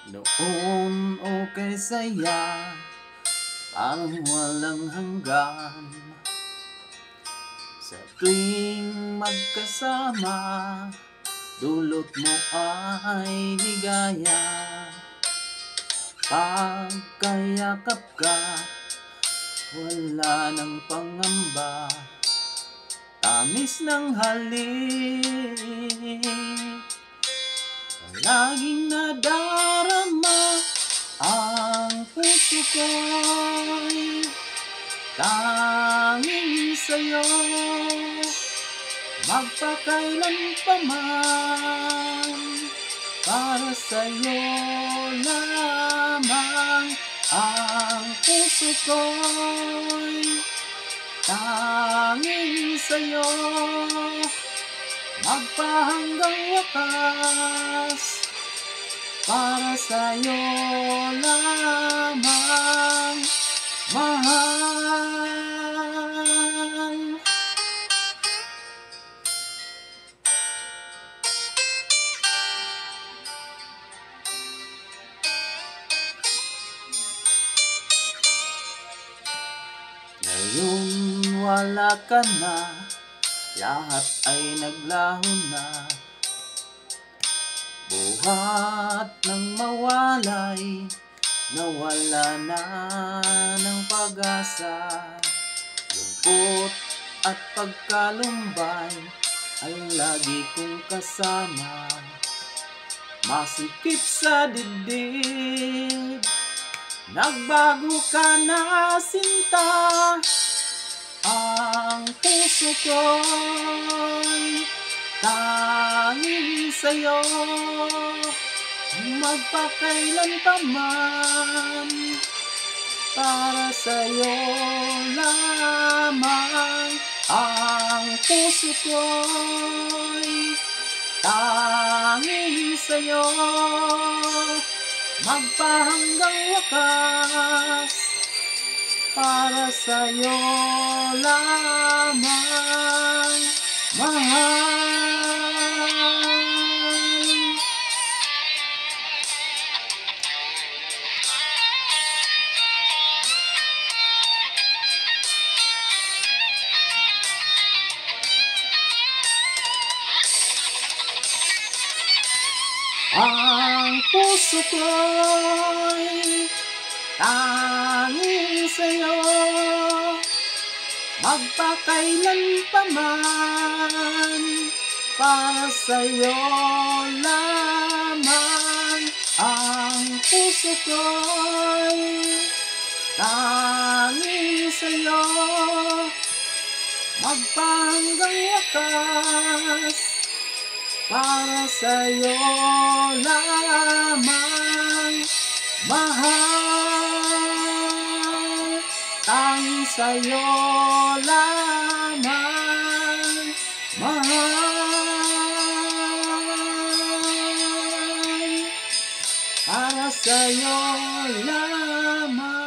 Noon okay saya, parang walang hanggan. Sa tuwing magkasama, dulot mo ay ligaya. Pagkayakap ka, wala ng pangamba. Tamis ng halik, laging nadarama ang puso ko'y tanging sa'yo. Magpakailan pa man, para sa'yo lamang ang puso ko'y tanging sa'yo. Magpahanggang wakas, para sa'yo lamang, mahal. Ngayon wala ka na, lahat ay naglaho na. Buhat ng mawalay, nawala na ng pag-asa. Lungkot at pagkalumbay ay lagi kong kasama. Masikip sa dibdib, nagbago ka na sinta. Ang puso ko'y tanging sa'yo. Magpakailan pa man, para sa'yo lamang. Ang puso ko'y tanging sa'yo. Magpahanggang wakas, para sa'yo lamang, mahal. Ang puso ko'y tanging sa'yo. Magpakailan pa man, para sa'yo lamang. Ang puso ko'y tanging sa'yo. Magpahanggang wakas, para sa'yo lamang, mahal. Tanging sa'yo lamang, mahal. Para sa'yo lamang.